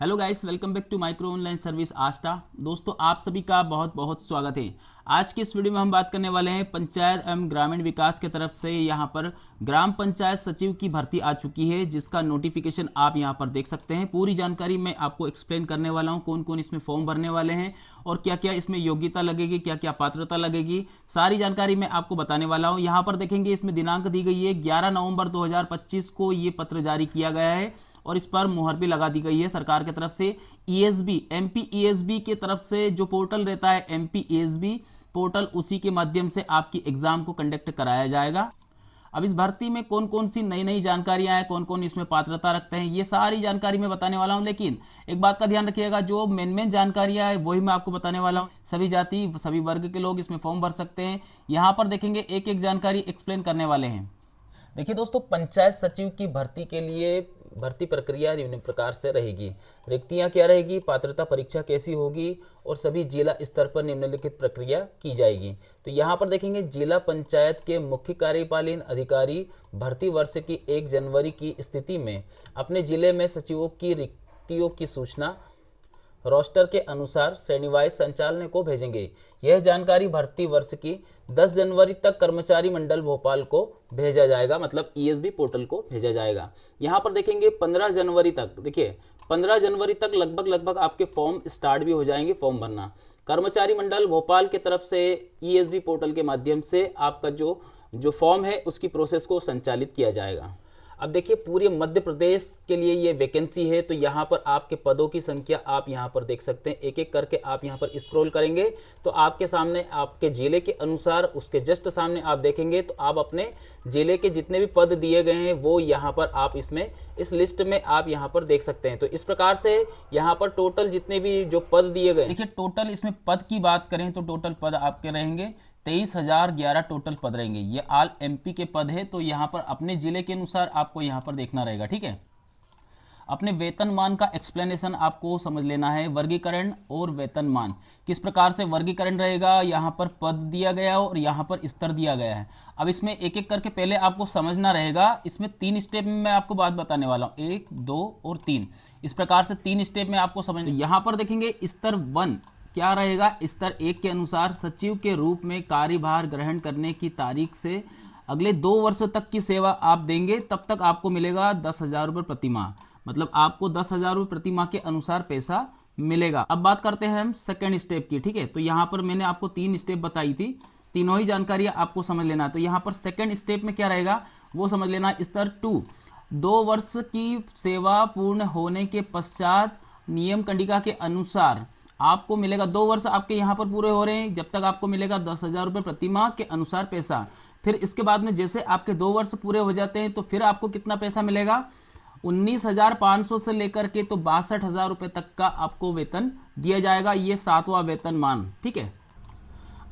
Hello guys, welcome back to micro online service Aastha. दोस्तों, आप सभी का बहुत बहुत स्वागत है। आज की इस वीडियो में हम बात करने वाले हैं पंचायत एवं ग्रामीण विकास के तरफ से यहाँ पर ग्राम पंचायत सचिव की भर्ती आ चुकी है, जिसका नोटिफिकेशन आप यहाँ पर देख सकते हैं। पूरी जानकारी मैं आपको एक्सप्लेन करने वाला हूँ, कौन कौन इसमें फॉर्म भरने वाले हैं और क्या क्या इसमें योग्यता लगेगी, क्या क्या पात्रता लगेगी, सारी जानकारी मैं आपको बताने वाला हूँ। यहाँ पर देखेंगे इसमें दिनांक दी गई है 11 नवंबर 2025 को ये पत्र जारी किया गया है और इस पर मुहर भी लगा दी गई है सरकार की तरफ से। ईएसबी एमपी ईएसबी की तरफ से जो पोर्टल रहता है एमपी ईएसबी पोर्टल, उसी के माध्यम से आपकी एग्जाम को कंडक्ट कराया जाएगा। अब इस भर्ती में कौन कौन सी नई नई जानकारियां हैं, कौन कौन इसमें पात्रता रखते हैं, ये सारी जानकारी मैं बताने वाला हूं। लेकिन एक बात का ध्यान रखिएगा, जो मेन जानकारियां है वही मैं आपको बताने वाला हूं। सभी जाति सभी वर्ग के लोग इसमें फॉर्म भर सकते हैं। यहाँ पर देखेंगे एक एक जानकारी एक्सप्लेन करने वाले हैं। देखिए दोस्तों, पंचायत सचिव की भर्ती के लिए भर्ती प्रक्रिया निम्न प्रकार से रहेगी। रिक्तियां क्या रहेगी, पात्रता परीक्षा कैसी होगी और सभी जिला स्तर पर निम्नलिखित प्रक्रिया की जाएगी। तो यहाँ पर देखेंगे जिला पंचायत के मुख्य कार्यपालन अधिकारी भर्ती वर्ष की 1 जनवरी की स्थिति में अपने जिले में सचिवों की रिक्तियों की सूचना रोस्टर के अनुसार श्रेणीवाइज संचालक को भेजेंगे। यह जानकारी भर्ती वर्ष की 10 जनवरी तक कर्मचारी मंडल भोपाल को भेजा जाएगा, मतलब ईएसबी पोर्टल को भेजा जाएगा। यहाँ पर देखेंगे 15 जनवरी तक, देखिए 15 जनवरी तक लगभग आपके फॉर्म स्टार्ट भी हो जाएंगे फॉर्म भरना। कर्मचारी मंडल भोपाल के तरफ से ईएसबी पोर्टल के माध्यम से आपका जो फॉर्म है उसकी प्रोसेस को संचालित किया जाएगा। अब देखिए पूरे मध्य प्रदेश के लिए ये वैकेंसी है, तो यहाँ पर आपके पदों की संख्या आप यहाँ पर देख सकते हैं। एक एक करके आप यहाँ पर स्क्रॉल करेंगे तो आपके सामने आपके जिले के अनुसार उसके जस्ट सामने आप देखेंगे तो आप अपने जिले के जितने भी पद दिए गए हैं वो यहाँ पर आप इस लिस्ट में आप यहाँ पर देख सकते हैं। तो इस प्रकार से यहाँ पर टोटल जितने भी जो पद दिए गए, देखिए टोटल इसमें पद की बात करें तो टोटल पद आपके रहेंगे 23,011 टोटल पद रहेंगे। ये ऑल एमपी के पद है, तो यहाँ पर अपने जिले के अनुसार आपको यहाँ पर देखना रहेगा। ठीक है, अपने वेतनमान का एक्सप्लेनेशन आपको समझ लेना है। वर्गीकरण और वेतनमान किस प्रकार से वर्गीकरण रहेगा, यहाँ पर पद दिया गया और यहाँ पर स्तर दिया गया है। अब इसमें एक एक करके पहले आपको समझना रहेगा। इसमें 3 स्टेप में मैं आपको बात बताने वाला हूँ, 1, 2 और 3। इस प्रकार से 3 स्टेप में आपको समझ। यहाँ पर देखेंगे स्तर 1 क्या रहेगा। स्तर 1 के अनुसार सचिव के रूप में कार्यभार ग्रहण करने की तारीख से अगले 2 वर्ष तक की सेवा आप देंगे, तब तक आपको मिलेगा 10,000 रुपये प्रति माह, मतलब आपको 10,000 रुपये प्रति माह के अनुसार पैसा मिलेगा। अब बात करते हैं हम सेकेंड स्टेप की। ठीक है, तो यहाँ पर मैंने आपको 3 स्टेप बताई थी, तीनों ही जानकारियाँ आपको समझ लेना। तो यहाँ पर सेकेंड स्टेप में क्या रहेगा वो समझ लेना। स्तर 2 2 वर्ष की सेवा पूर्ण होने के पश्चात नियम कंडिका के अनुसार आपको मिलेगा, 2 वर्ष आपके यहाँ पर पूरे हो रहे हैं जब तक आपको मिलेगा 10,000 रुपये प्रति माह के अनुसार पैसा। फिर इसके बाद में जैसे आपके 2 वर्ष पूरे हो जाते हैं तो फिर आपको कितना पैसा मिलेगा, 19,500 से लेकर के तो 62,000 रुपये तक का आपको वेतन दिया जाएगा। ये 7वां वेतनमान। ठीक है,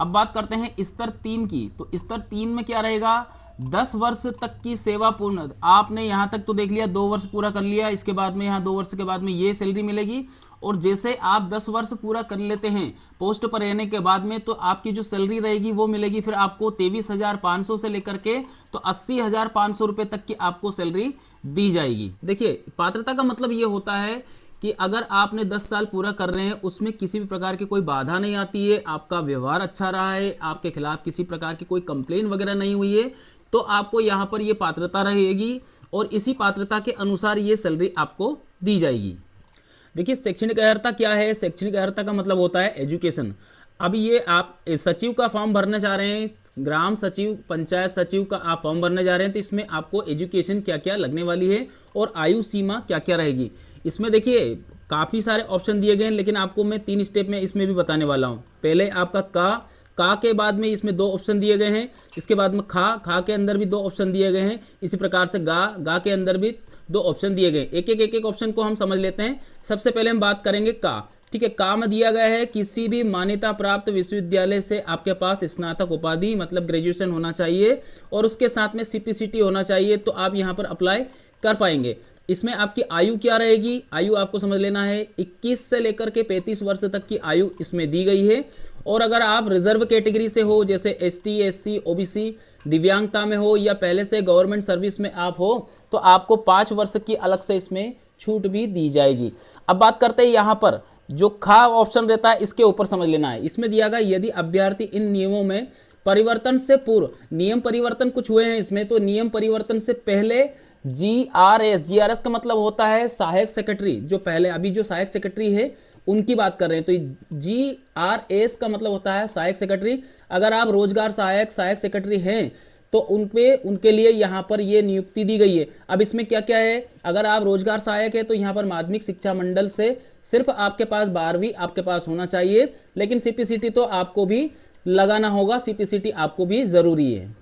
अब बात करते हैं स्तर 3 की। तो स्तर 3 में क्या रहेगा, 10 वर्ष तक की सेवा पूर्ण। आपने यहाँ तक तो देख लिया, 2 वर्ष पूरा कर लिया, इसके बाद में यहाँ 2 वर्ष के बाद में ये सैलरी मिलेगी। और जैसे आप 10 वर्ष पूरा कर लेते हैं पोस्ट पर रहने के बाद में, तो आपकी जो सैलरी रहेगी वो मिलेगी फिर आपको 23,500 से लेकर के तो 80,500 रुपये तक की आपको सैलरी दी जाएगी। देखिए पात्रता का मतलब ये होता है कि अगर आपने 10 साल पूरा कर रहे हैं, उसमें किसी भी प्रकार की कोई बाधा नहीं आती है, आपका व्यवहार अच्छा रहा है, आपके खिलाफ किसी प्रकार की कोई कंप्लेन वगैरह नहीं हुई है, तो आपको यहाँ पर ये पात्रता रहेगी और इसी पात्रता के अनुसार ये सैलरी आपको दी जाएगी। देखिए शैक्षणिक अर्हता क्या है। शैक्षणिक अर्हता का मतलब होता है एजुकेशन। अब ये आप सचिव का फॉर्म भरना चाह रहे हैं, ग्राम सचिव पंचायत सचिव का आप फॉर्म भरने जा रहे हैं, तो इसमें आपको एजुकेशन क्या क्या लगने वाली है और आयु सीमा क्या क्या रहेगी। इसमें देखिए काफ़ी सारे ऑप्शन दिए गए हैं, लेकिन आपको मैं 3 स्टेप में इसमें भी बताने वाला हूँ। पहले आपका का के बाद में इसमें 2 ऑप्शन दिए गए हैं, इसके बाद में खा के अंदर भी 2 ऑप्शन दिए गए हैं, इसी प्रकार से गा के अंदर भी 2 ऑप्शन दिए गए। एक एक ऑप्शन को हम समझ लेते हैं। सबसे पहले हम बात करेंगे का। ठीक है, का में दिया गया है किसी भी मान्यता प्राप्त विश्वविद्यालय से आपके पास स्नातक उपाधि मतलब ग्रेजुएशन होना चाहिए और उसके साथ में सीपीसीटी होना चाहिए, तो आप यहाँ पर अप्लाई कर पाएंगे। इसमें आपकी आयु क्या रहेगी, आयु आपको समझ लेना है 21 से लेकर के 35 वर्ष तक की आयु इसमें दी गई है। और अगर आप रिजर्व कैटेगरी से हो, जैसे एसटी, एससी, ओबीसी, दिव्यांगता में हो या पहले से गवर्नमेंट सर्विस में आप हो, तो आपको 5 वर्ष की अलग से इसमें छूट भी दी जाएगी। अब बात करते हैं यहाँ पर जो खा ऑप्शन रहता है, इसके ऊपर समझ लेना है। इसमें दिया गया यदि अभ्यर्थी इन नियमों में परिवर्तन से पूर्व, नियम परिवर्तन कुछ हुए हैं इसमें, तो नियम परिवर्तन से पहले जीआरएस का मतलब होता है सहायक सेक्रेटरी, जो पहले अभी जो सहायक सेक्रेटरी है उनकी बात कर रहे हैं, तो जीआरएस का मतलब होता है सहायक सेक्रेटरी। अगर आप रोजगार सहायक सेक्रेटरी हैं तो उनके लिए यहाँ पर ये नियुक्ति दी गई है। अब इसमें क्या क्या है, अगर आप रोजगार सहायक है तो यहाँ पर माध्यमिक शिक्षा मंडल से सिर्फ आपके पास 12वीं आपके पास होना चाहिए, लेकिन सीपीसीटी तो आपको भी लगाना होगा, सीपीसीटी आपको भी जरूरी है।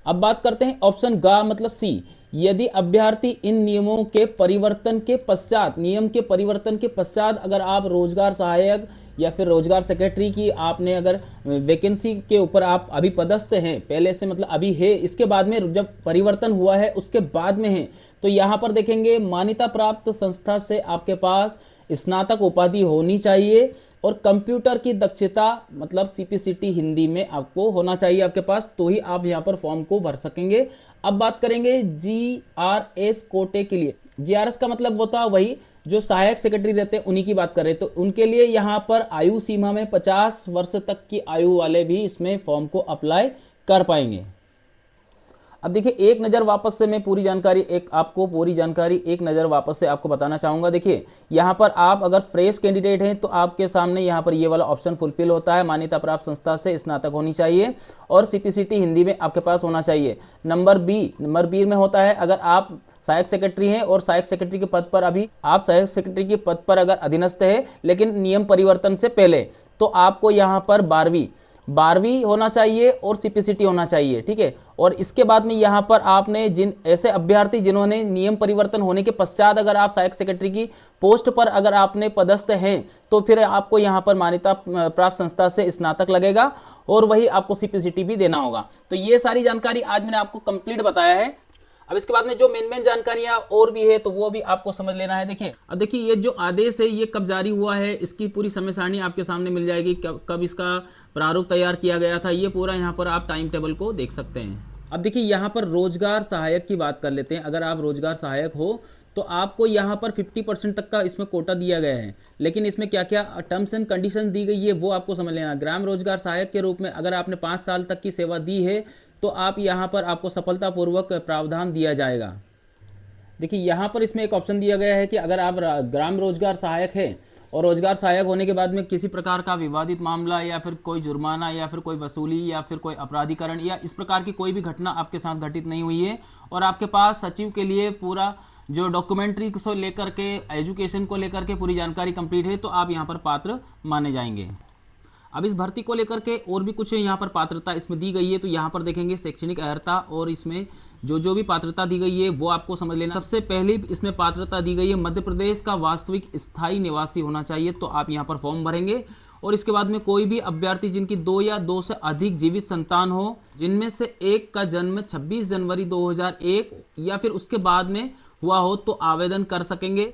अब बात करते हैं ऑप्शन ग मतलब सी, यदि अभ्यर्थी इन नियमों के परिवर्तन के पश्चात, नियम के परिवर्तन के पश्चात अगर आप रोजगार सहायक या फिर रोजगार सेक्रेटरी की आपने अगर वैकेंसी के ऊपर आप अभी पदस्थ हैं, पहले से मतलब अभी है, इसके बाद में जब परिवर्तन हुआ है उसके बाद में है, तो यहाँ पर देखेंगे मान्यता प्राप्त संस्था से आपके पास स्नातक उपाधि होनी चाहिए और कंप्यूटर की दक्षता मतलब सीपीसीटी हिंदी में आपको होना चाहिए आपके पास, तो ही आप यहाँ पर फॉर्म को भर सकेंगे। अब बात करेंगे जीआरएस कोटे के लिए। जीआरएस का मतलब होता है वही जो सहायक सेक्रेटरी रहते हैं उन्हीं की बात करें, तो उनके लिए यहाँ पर आयु सीमा में 50 वर्ष तक की आयु वाले भी इसमें फॉर्म को अप्लाई कर पाएंगे। अब देखिए एक नज़र वापस से मैं पूरी जानकारी एक नज़र वापस से आपको बताना चाहूँगा। देखिए यहाँ पर आप अगर फ्रेश कैंडिडेट हैं तो आपके सामने यहाँ पर ये वाला ऑप्शन फुलफिल होता है, मान्यता प्राप्त संस्था से स्नातक होनी चाहिए और सीपीसीटी हिंदी में आपके पास होना चाहिए। नंबर बी में होता है अगर आप सहायक सेक्रेटरी हैं और सहायक सेक्रेटरी के पद पर अभी आप सहायक सेक्रेटरी के पद पर अगर अधीनस्थ है लेकिन नियम परिवर्तन से पहले, तो आपको यहाँ पर 12वीं होना चाहिए और सीपीसीटी होना चाहिए, ठीक है। और इसके बाद में यहाँ पर आपने जिन ऐसे अभ्यर्थी जिन्होंने नियम परिवर्तन होने के पश्चात अगर आप सहायक सेक्रेटरी की पोस्ट पर अगर आपने पदस्थ हैं तो फिर आपको यहाँ पर मान्यता प्राप्त संस्था से स्नातक लगेगा और वही आपको सीपीसीटी भी देना होगा। तो ये सारी जानकारी आज मैंने आपको कंप्लीट बताया है। अब इसके बाद में जो मेन जानकारियां और भी है तो वो भी आपको समझ लेना है। देखिए अब देखिए ये जो आदेश है ये कब जारी हुआ है, इसकी पूरी समय सारणी आपके सामने मिल जाएगी, कब इसका प्रारूप तैयार किया गया था, ये पूरा यहाँ पर आप टाइम टेबल को देख सकते हैं। अब देखिए यहाँ पर रोजगार सहायक की बात कर लेते हैं। अगर आप रोजगार सहायक हो तो आपको यहाँ पर 50% तक का इसमें कोटा दिया गया है, लेकिन इसमें क्या क्या टर्म्स एंड कंडीशन दी गई है वो आपको समझ लेना। ग्राम रोजगार सहायक के रूप में अगर आपने 5 साल तक की सेवा दी है तो आप यहाँ पर आपको सफलतापूर्वक प्रावधान दिया जाएगा। देखिए यहाँ पर इसमें एक ऑप्शन दिया गया है कि अगर आप ग्राम रोजगार सहायक है और रोजगार सहायक होने के बाद में किसी प्रकार का विवादित मामला या फिर कोई जुर्माना या फिर कोई वसूली या फिर कोई अपराधीकरण या इस प्रकार की कोई भी घटना आपके साथ घटित नहीं हुई है और आपके पास सचिव के लिए पूरा जो डॉक्यूमेंट्री को लेकर के एजुकेशन को लेकर के पूरी जानकारी कंप्लीट है तो आप यहाँ पर पात्र माने जाएंगे। अब इस भर्ती को लेकर के और भी कुछ यहाँ पर पात्रता इसमें दी गई है, तो यहाँ पर देखेंगे शैक्षणिक अर्हता और इसमें जो भी पात्रता दी गई है वो आपको समझ लेना। सबसे पहली इसमें पात्रता दी गई है मध्य प्रदेश का वास्तविक स्थायी निवासी होना चाहिए, तो आप यहाँ पर फॉर्म भरेंगे। और इसके बाद में कोई भी अभ्यर्थी जिनकी 2 या 2 से अधिक जीवित संतान हो, जिनमें से एक का जन्म 26 जनवरी 2001 या फिर उसके बाद में हुआ हो तो आवेदन कर सकेंगे।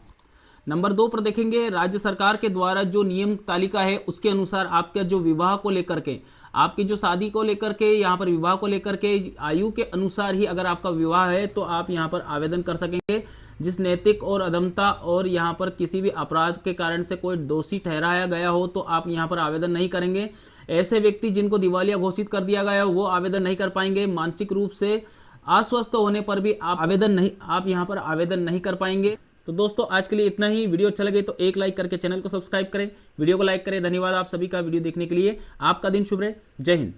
नंबर 2 पर देखेंगे राज्य सरकार के द्वारा जो नियम तालिका है उसके अनुसार आपका जो विवाह को लेकर के, आपकी जो शादी को लेकर के, यहाँ पर विवाह को लेकर के आयु के अनुसार ही अगर आपका विवाह है तो आप यहाँ पर आवेदन कर सकेंगे। जिस नैतिक और अधमता और यहाँ पर किसी भी अपराध के कारण से कोई दोषी ठहराया गया हो तो आप यहाँ पर आवेदन नहीं करेंगे। ऐसे व्यक्ति जिनको दिवालिया घोषित कर दिया गया हो वो आवेदन नहीं कर पाएंगे। मानसिक रूप से अस्वस्थ होने पर भी आप यहाँ पर आवेदन नहीं कर पाएंगे। तो दोस्तों आज के लिए इतना ही। वीडियो अच्छा लगे तो एक लाइक करके चैनल को सब्सक्राइब करें, वीडियो को लाइक करें। धन्यवाद आप सभी का वीडियो देखने के लिए। आपका दिन शुभ रहे। जय हिंद।